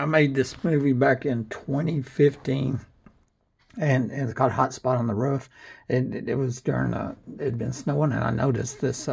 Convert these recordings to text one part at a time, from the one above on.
I made this movie back in 2015, and it's called Hot Spot on the Roof. It was during it had been snowing, and I noticed this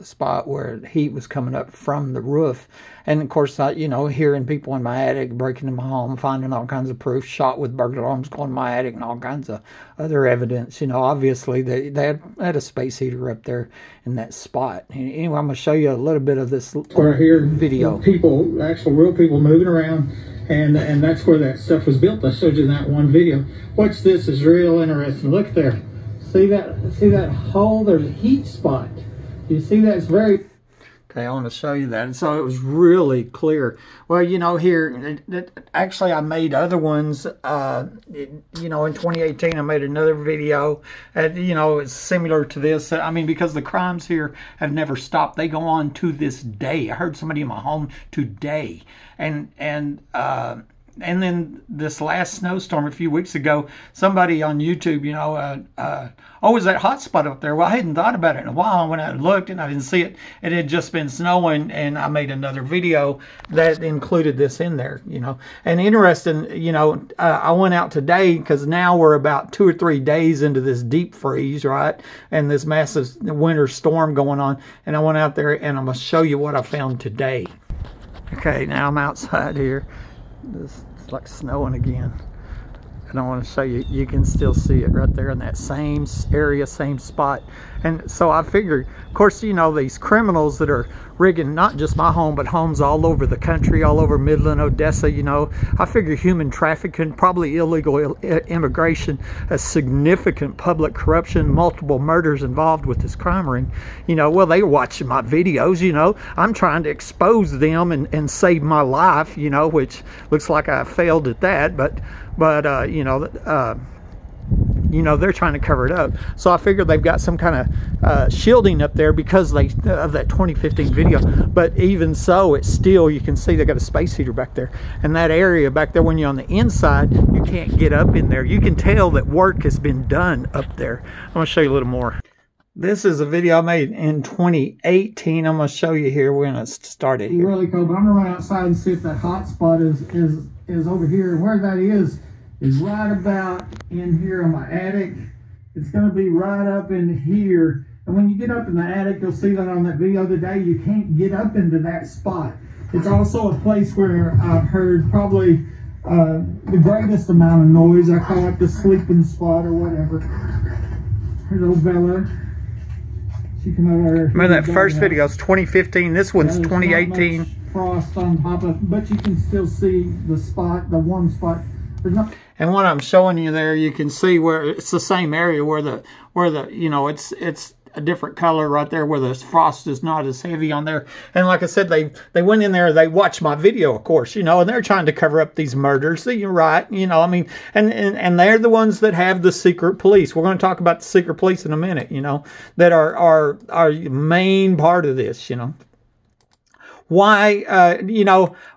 spot where heat was coming up from the roof. And of course, hearing people in my attic, breaking in my home, finding all kinds of proof, shot with burglar alarms going in my attic, and all kinds of other evidence. Obviously they had a space heater up there in that spot. Anyway, I'm going to show you a little bit of this right here video. People, actual real people moving around, and that's where that stuff was built. I showed you in that one video. Watch this, is real interesting. Look there. See that hole? There's a heat spot. You see that? It's very... Okay, I want to show you that. And so it was really clear. Well, here, actually I made other ones, in 2018 I made another video, it's similar to this. I mean, because the crimes here have never stopped. They go on to this day. I heard somebody in my home today. And then this last snowstorm a few weeks ago, somebody on YouTube, is that hot spot up there? Well, I hadn't thought about it in a while. I went out and looked, and I didn't see it. It had just been snowing, and I made another video that included this in there, And interesting, I went out today because now we're about 2 or 3 days into this deep freeze, right? And this massive winter storm going on. And I went out there, and I'm going to show you what I found today. Okay, now I'm outside here. It's like snowing again. And I want to show you, you can still see it right there in that same area, same spot. And so I figured, of course, these criminals that are rigging not just my home, but homes all over the country, all over Midland, Odessa, I figure human trafficking, probably illegal immigration, a significant public corruption, multiple murders involved with this crime ring. Well, they're watching my videos, I'm trying to expose them and save my life, which looks like I failed at that, but they're trying to cover it up. So I figured they've got some kind of shielding up there because of that 2015 video. But even so, it's still, you can see they got a space heater back there. And that area back there, when you're on the inside, you can't get up in there. You can tell that work has been done up there. I'm going to show you a little more. This is a video I made in 2018. I'm going to show you here. We're going to start it here. Really cold, but I'm going to run outside and see if that hot spot is over here. And where that is right about in here on my attic. It's going to be right up in here. And when you get up in the attic, you'll see that on that video today, you can't get up into that spot. It's also a place where I've heard probably the greatest amount of noise. I call it the sleeping spot or whatever. Here's old Bella. She come over there. Remember that first video is 2015. This one's 2018. Frost on top of it, but you can still see the spot, the warm spot. And what I'm showing you there, you can see where it's the same area where the it's a different color right there where the frost is not as heavy on there. And like I said, they went in there, they watched my video, of course, and they're trying to cover up these murders. You're right, I mean, and they're the ones that have the secret police. We're going to talk about the secret police in a minute, that are main part of this, Why,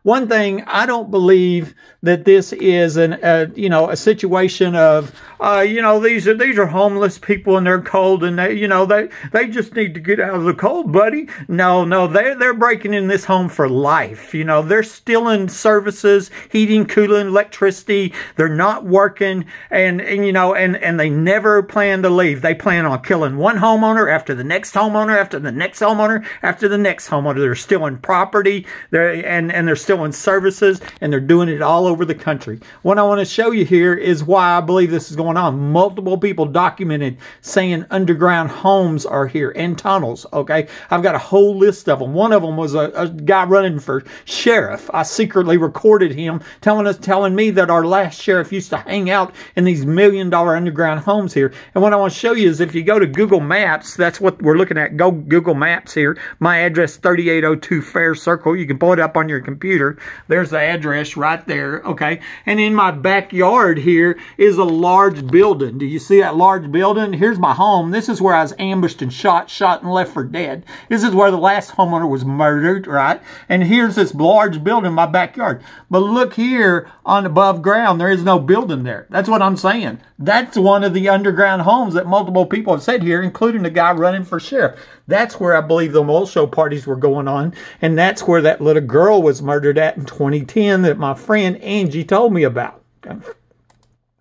one thing, I don't believe that this is a situation of, these are homeless people and they're cold and they just need to get out of the cold, buddy. No, they're breaking in this home for life. They're stealing services, heating, cooling, electricity. They're not working and they never plan to leave. They plan on killing one homeowner after the next homeowner, after the next homeowner, after the next homeowner. They're stealing property, they're stealing services, and they're doing it all over the country. What I want to show you here is why I believe this is going on. Multiple people documented saying underground homes are here and tunnels, okay? I've got a whole list of them. One of them was a guy running for sheriff. I secretly recorded him telling me that our last sheriff used to hang out in these $1 million underground homes here. And what I want to show you is if you go to Google Maps, that's what we're looking at. Go Google Maps here. My address, 3802 Fair Circle. You can pull it up on your computer. There's the address right there, okay? And in my backyard here is a large building. Do you see that large building? Here's my home. This is where I was ambushed and shot and left for dead. This is where the last homeowner was murdered, right? And here's this large building in my backyard. But look here on above ground, there is no building there. That's what I'm saying. That's one of the underground homes that multiple people have said here, including the guy running for sheriff. That's where I believe the mole show parties were going on. And And that's where that little girl was murdered at in 2010 that my friend Angie told me about.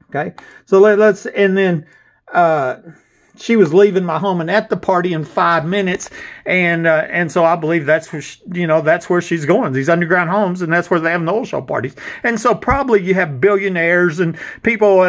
Okay. So let's, and then, she was leaving my home and at the party in 5 minutes. And so I believe that's where, that's where she's going, these underground homes. And that's where they have the oil show parties. And so probably you have billionaires and people,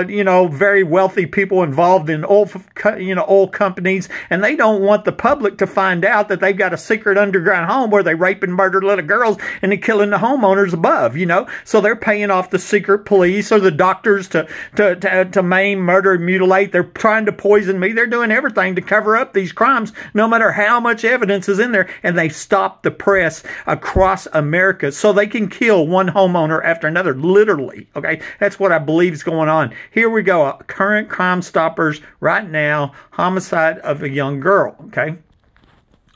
very wealthy people involved in oil companies. And they don't want the public to find out that they've got a secret underground home where they rape and murder little girls and they're killing the homeowners above, So they're paying off the secret police or the doctors to maim, murder, and mutilate. They're trying to poison me. They're doing everything to cover up these crimes, no matter how much evidence is in there, and they stop the press across America so they can kill one homeowner after another, literally. Okay, that's what I believe is going on. Here we go. Current Crime Stoppers right now, homicide of a young girl. Okay.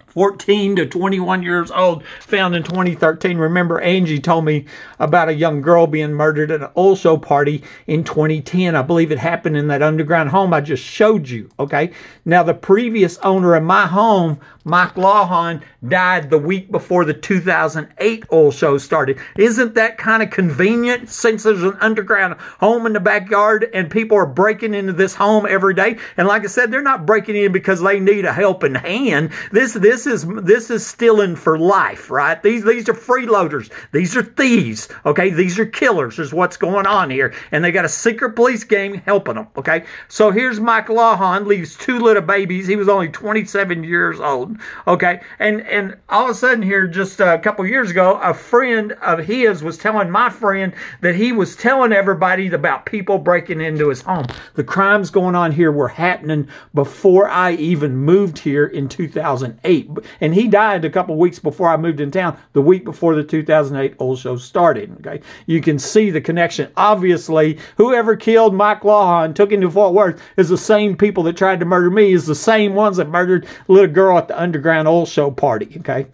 14 to 21 years old, found in 2013. Remember, Angie told me about a young girl being murdered at an oil show party in 2010. I believe it happened in that underground home I just showed you, okay? Now, the previous owner of my home, Mike Lawhon, died the week before the 2008 oil show started. Isn't that kind of convenient, since there's an underground home in the backyard and people are breaking into this home every day? And like I said, they're not breaking in because they need a helping hand. This is stealing for life, right? These are freeloaders. These are thieves, okay? These are killers is what's going on here. And they got a secret police gang helping them, okay? So here's Mike Lawhon, leaves 2 little babies. He was only 27 years old, okay? And all of a sudden here, just a couple years ago, a friend of his was telling my friend that he was telling everybody about people breaking into his home. The crimes going on here were happening before I even moved here in 2008. And he died a couple weeks before I moved in town, the week before the 2008 oil show started. Okay, you can see the connection. Obviously, whoever killed Mike Lawhon, took him to Fort Worth, is the same people that tried to murder me, is the same ones that murdered a little girl at the underground oil show party. Okay,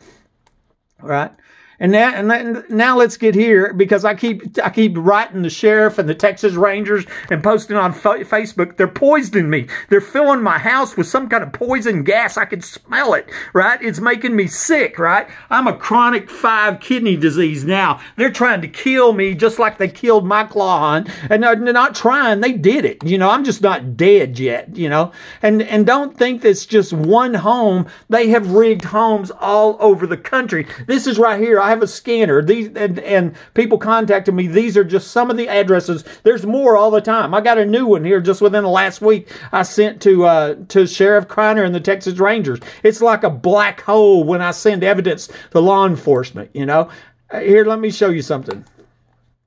all right. And now let's get here, because I keep writing the sheriff and the Texas Rangers and posting on Facebook. They're poisoning me. They're filling my house with some kind of poison gas. I can smell it, right? It's making me sick, right? I'm a chronic 5 kidney disease now. They're trying to kill me just like they killed Mike Lawhon. And they're not trying. They did it. I'm just not dead yet, And don't think that's just one home. They have rigged homes all over the country. This is right here. I have a scanner. These and people contacted me. These are just some of the addresses. There's more all the time. I got a new one here just within the last week. I sent to Sheriff Kreiner and the Texas Rangers. It's like a black hole when I send evidence to law enforcement. Here, let me show you something.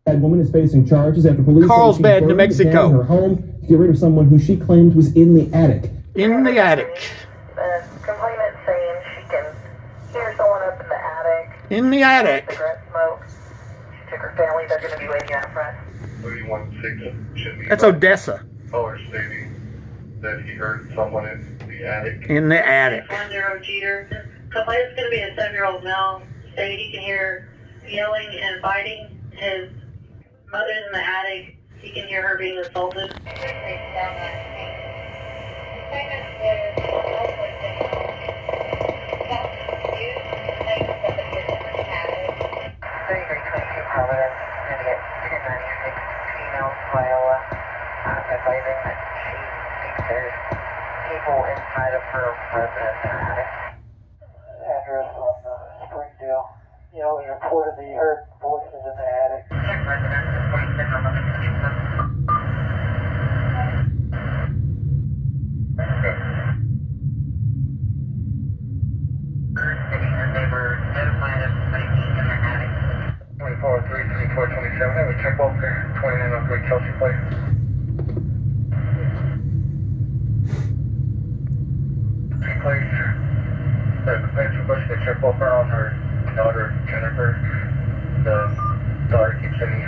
That woman is facing charges after police Carlsbad, New Mexico. Her home to get rid of someone who she claimed was in the attic. In the attic. The complainant saying she can hear someone up in the attic. In the attic. Cigarette smoke. She took her family. They're going to be waiting out front. 31-6 That's Odessa. caller stating that he heard someone in the attic. In the attic. 10 Jeter. Complainant's going to be a 7-year-old male. Stated he can hear yelling and fighting. His mother's in the attic. He can hear her being assaulted. Advising that she thinks there's people inside of her residence in her attic. Address on Springdale. It was reported that you heard voices in the attic. Check residence at 26 on the Stating that they were notified of fighting in the attic. 2403-2427, have a check off there. 2903 Chelsea Place. Place. The complaints requested a check off on her daughter, Jennifer. The daughter keeps sending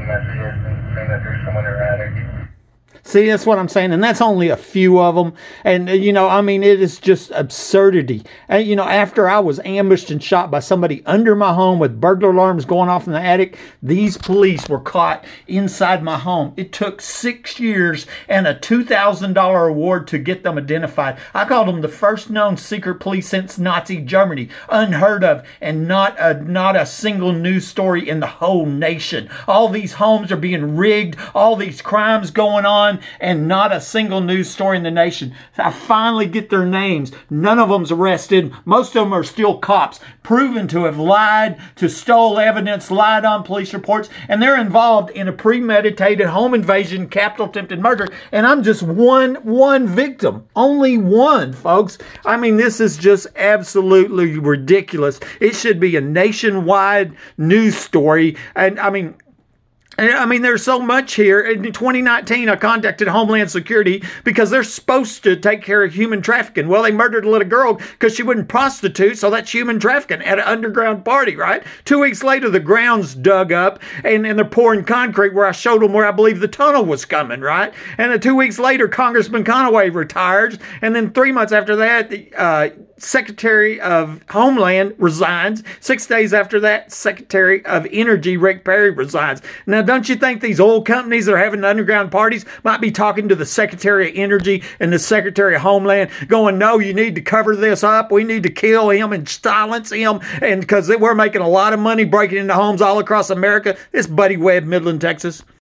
messages and saying that there's someone in her attic. See, that's what I'm saying. And that's only a few of them. And, you know, I mean, it is just absurdity. And, you know, after I was ambushed and shot by somebody under my home with burglar alarms going off in the attic, these police were caught inside my home. It took 6 years and a $2,000 award to get them identified. I called them the first known secret police since Nazi Germany. Unheard of, and not a single news story in the whole nation. All these homes are being rigged, all these crimes going on, and not a single news story in the nation. I finally get their names. None of them's arrested. Most of them are still cops, proven to have lied, to stole evidence, lied on police reports, and they're involved in a premeditated home invasion, capital attempted murder, and I'm just one victim. Only one, folks. I mean, this is just absolutely ridiculous. It should be a nationwide news story. And I mean, there's so much here. In 2019, I contacted Homeland Security because they're supposed to take care of human trafficking. Well, they murdered a little girl because she wouldn't prostitute, so that's human trafficking at an underground party, right? 2 weeks later, the ground's dug up, and they're pouring concrete where I showed them where I believe the tunnel was coming, right? And then 2 weeks later, Congressman Conaway retires, and then 3 months after that, the Secretary of Homeland resigns. 6 days after that, Secretary of Energy Rick Perry resigns. Now, don't you think these oil companies that are having underground parties might be talking to the Secretary of Energy and the Secretary of Homeland going, no, you need to cover this up. We need to kill him and silence him. And because we're making a lot of money breaking into homes all across America. It's Buddy Webb, Midland, Texas.